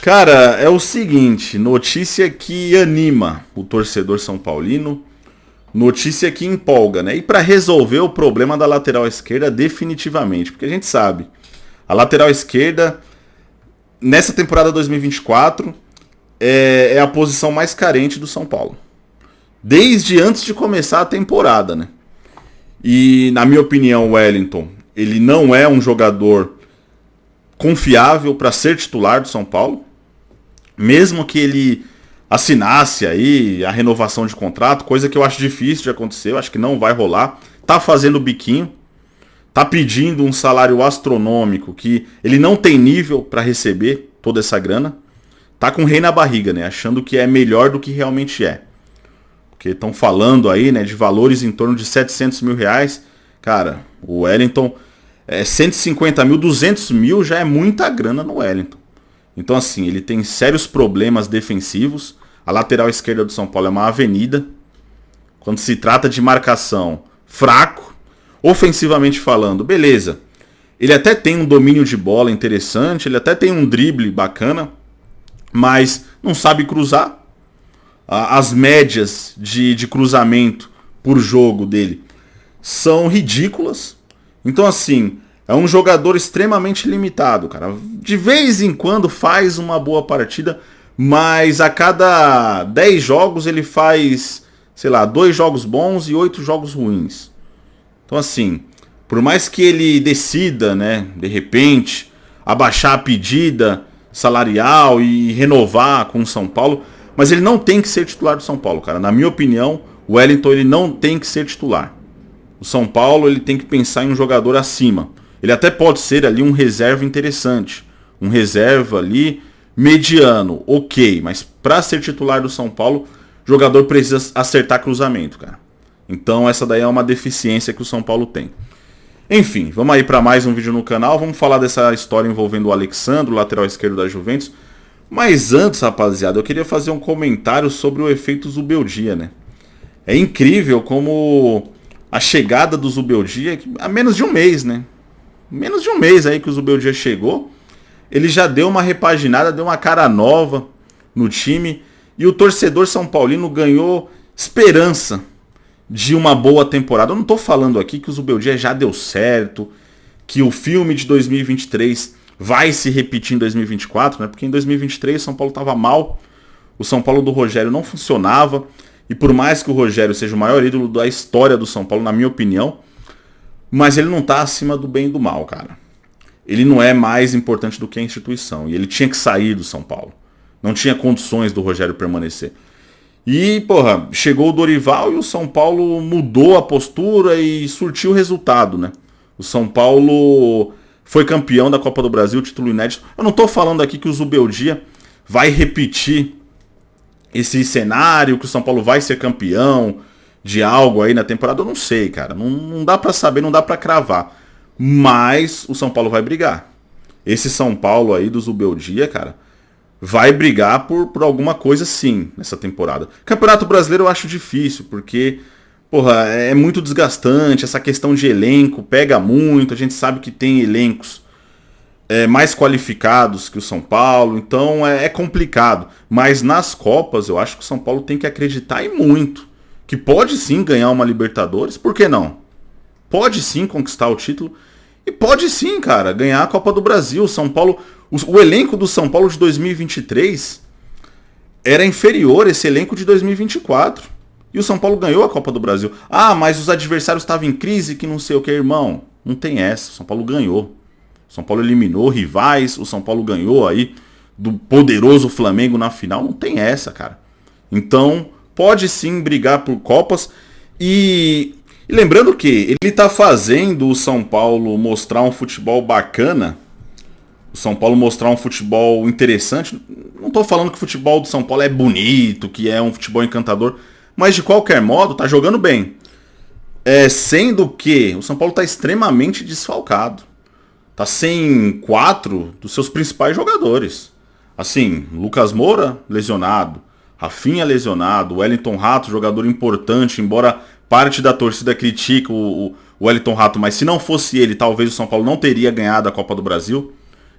Cara, é o seguinte, notícia que anima o torcedor são paulino, notícia que empolga, né? E para resolver o problema da lateral esquerda definitivamente, porque a gente sabe, a lateral esquerda nessa temporada 2024 é a posição mais carente do São Paulo. Desde antes de começar a temporada, né? E na minha opinião, o Wellington, ele não é um jogador confiável para ser titular do São Paulo. Mesmo que ele assinasse aí a renovação de contrato, coisa que eu acho difícil de acontecer, eu acho que não vai rolar. Tá fazendo biquinho, tá pedindo um salário astronômico que ele não tem nível para receber toda essa grana. Tá com rei na barriga, né? Achando que é melhor do que realmente é. Porque estão falando aí, né, de valores em torno de 700 mil reais. Cara, o Wellington, 150 mil, 200 mil já é muita grana no Wellington. Então assim, ele tem sérios problemas defensivos. A lateral esquerda do São Paulo é uma avenida. Quando se trata de marcação, fraco. Ofensivamente falando, beleza. Ele até tem um domínio de bola interessante, ele até tem um drible bacana, mas não sabe cruzar. As médias de cruzamento por jogo dele são ridículas. Então assim, é um jogador extremamente limitado, cara. De vez em quando faz uma boa partida, mas a cada 10 jogos ele faz, sei lá, 2 jogos bons e 8 jogos ruins. Então assim, por mais que ele decida, né, de repente, abaixar a pedida salarial e renovar com o São Paulo, mas ele não tem que ser titular do São Paulo, cara. Na minha opinião, o Wellington ele não tem que ser titular. O São Paulo ele tem que pensar em um jogador acima. Ele até pode ser ali um reserva interessante. Um reserva ali mediano, ok. Mas para ser titular do São Paulo, o jogador precisa acertar cruzamento, cara. Então essa daí é uma deficiência que o São Paulo tem. Enfim, vamos aí para mais um vídeo no canal. Vamos falar dessa história envolvendo o Alexandro, lateral esquerdo da Juventus. Mas antes, rapaziada, eu queria fazer um comentário sobre o efeito Zubeldia, né? É incrível como a chegada do Zubeldia, há menos de um mês, né? Menos de um mês aí que o Zubeldia chegou, ele já deu uma repaginada, deu uma cara nova no time. E o torcedor são paulino ganhou esperança de uma boa temporada. Eu não tô falando aqui que o Zubeldia já deu certo, que o filme de 2023 vai se repetir em 2024, né? Porque em 2023 o São Paulo estava mal, o São Paulo do Rogério não funcionava, e por mais que o Rogério seja o maior ídolo da história do São Paulo, na minha opinião, mas ele não está acima do bem e do mal, cara. Ele não é mais importante do que a instituição, e ele tinha que sair do São Paulo. Não tinha condições do Rogério permanecer. E, porra, chegou o Dorival e o São Paulo mudou a postura e surtiu o resultado, né? O São Paulo foi campeão da Copa do Brasil, título inédito. Eu não tô falando aqui que o Zubeldia vai repetir esse cenário, que o São Paulo vai ser campeão de algo aí na temporada. Eu não sei, cara. Não dá pra saber, não dá pra cravar. Mas o São Paulo vai brigar. Esse São Paulo aí do Zubeldia, cara, vai brigar por alguma coisa sim nessa temporada. Campeonato Brasileiro eu acho difícil, porque porra, é muito desgastante, essa questão de elenco pega muito, a gente sabe que tem elencos mais qualificados que o São Paulo, então é complicado. Mas nas Copas eu acho que o São Paulo tem que acreditar e muito, que pode sim ganhar uma Libertadores, por que não? Pode sim conquistar o título e pode sim, cara, ganhar a Copa do Brasil. O São Paulo, o elenco do São Paulo de 2023 era inferior a esse elenco de 2024. E o São Paulo ganhou a Copa do Brasil. Ah, mas os adversários estavam em crise, que não sei o que, irmão. Não tem essa. O São Paulo ganhou. O São Paulo eliminou rivais. O São Paulo ganhou aí do poderoso Flamengo na final. Não tem essa, cara. Então, pode sim brigar por Copas. E lembrando que ele tá fazendo o São Paulo mostrar um futebol bacana. O São Paulo mostrar um futebol interessante. Não tô falando que o futebol do São Paulo é bonito, que é um futebol encantador. Mas de qualquer modo, tá jogando bem. Sendo que o São Paulo tá extremamente desfalcado. Tá sem 4 dos seus principais jogadores. Assim, Lucas Moura lesionado, Rafinha lesionado, Wellington Rato, jogador importante, embora parte da torcida critique o Wellington Rato, mas se não fosse ele, talvez o São Paulo não teria ganhado a Copa do Brasil.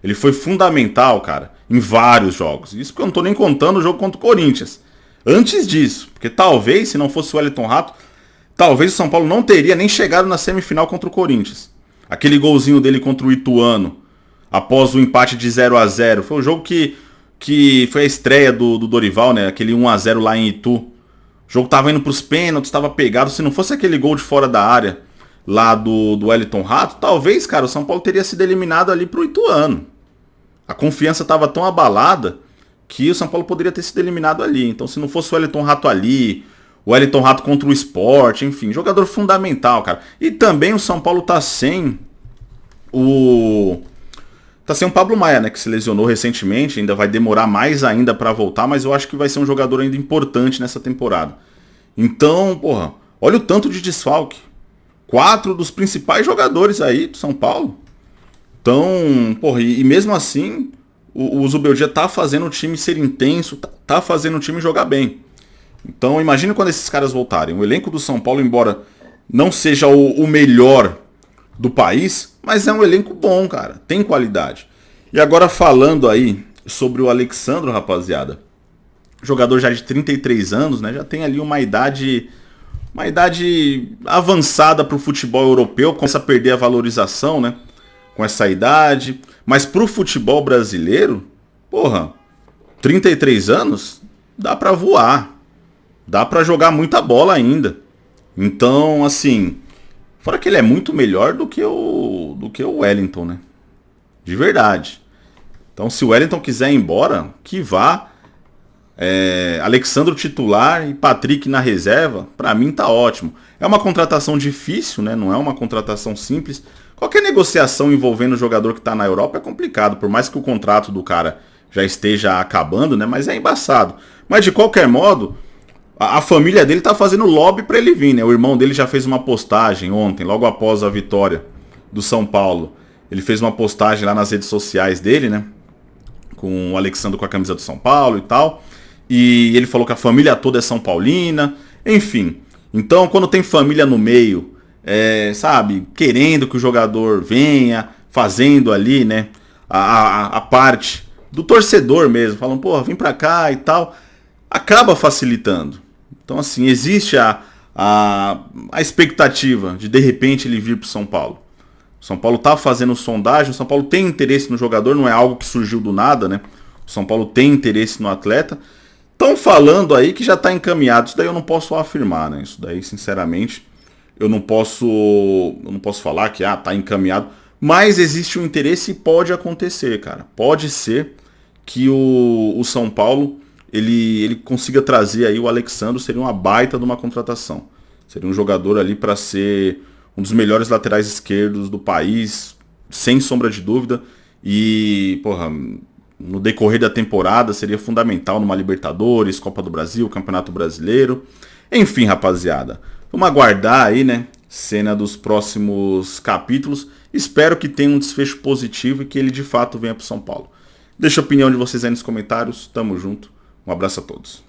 Ele foi fundamental, cara, em vários jogos. Isso porque eu não tô nem contando o jogo contra o Corinthians. Antes disso, porque talvez, se não fosse o Wellington Rato, talvez o São Paulo não teria nem chegado na semifinal contra o Corinthians. Aquele golzinho dele contra o Ituano, após o empate de 0-0. Foi o jogo que foi a estreia do Dorival, né? Aquele 1-0 lá em Itu. O jogo tava indo pros pênaltis, tava pegado. Se não fosse aquele gol de fora da área lá do Wellington Rato, talvez, cara, o São Paulo teria sido eliminado ali pro Ituano. A confiança tava tão abalada que o São Paulo poderia ter sido eliminado ali. Então, se não fosse o Wellington Rato ali, o Wellington Rato contra o Sport, enfim, jogador fundamental, cara. E também o São Paulo tá sem o Pablo Maia, né, que se lesionou recentemente, ainda vai demorar mais ainda pra voltar, mas eu acho que vai ser um jogador ainda importante nessa temporada. Então, porra, olha o tanto de desfalque. 4 dos principais jogadores aí do São Paulo. Então, porra, e mesmo assim, o Zubeldia tá fazendo o time ser intenso, tá fazendo o time jogar bem. Então, imagine quando esses caras voltarem. O elenco do São Paulo, embora não seja o melhor do país, mas é um elenco bom, cara. Tem qualidade. E agora falando aí sobre o Alexandro, rapaziada. Jogador já de 33 anos, né? Já tem ali uma idade avançada pro futebol europeu. Começa a perder a valorização, né? Com essa idade. Mas pro futebol brasileiro, porra, 33 anos, dá pra voar. Dá pra jogar muita bola ainda. Então, assim, fora que ele é muito melhor do que o Wellington, né? De verdade. Então, se o Wellington quiser ir embora, que vá. Alexandro titular e Patrick na reserva, pra mim tá ótimo. É uma contratação difícil, né? Não é uma contratação simples. Qualquer negociação envolvendo o jogador que tá na Europa é complicado, por mais que o contrato do cara já esteja acabando, né? Mas é embaçado. Mas de qualquer modo, a família dele tá fazendo lobby pra ele vir, né? O irmão dele já fez uma postagem ontem, logo após a vitória do São Paulo. Ele fez uma postagem lá nas redes sociais dele, né? Com o Alexandre com a camisa do São Paulo e tal. E ele falou que a família toda é São Paulina. Enfim. Então, quando tem família no meio, sabe, querendo que o jogador venha, fazendo ali, né, a parte do torcedor mesmo, falando, pô, vem pra cá e tal, acaba facilitando. Então, assim, existe a expectativa de repente ele vir pro São Paulo. O São Paulo tá fazendo sondagem, o São Paulo tem interesse no jogador, não é algo que surgiu do nada, né? O São Paulo tem interesse no atleta. Estão falando aí que já está encaminhado. Isso daí eu não posso afirmar, né? Isso daí, sinceramente, eu não posso falar que tá encaminhado. Mas existe um interesse e pode acontecer, cara. Pode ser que o São Paulo ele consiga trazer aí o Alexandro. Seria uma baita de uma contratação. Seria um jogador ali para ser um dos melhores laterais esquerdos do país, sem sombra de dúvida. E, porra, no decorrer da temporada seria fundamental numa Libertadores, Copa do Brasil, Campeonato Brasileiro. Enfim, rapaziada, vamos aguardar aí, né, cena dos próximos capítulos. Espero que tenha um desfecho positivo e que ele de fato venha pro São Paulo. Deixa a opinião de vocês aí nos comentários. Tamo junto. Um abraço a todos.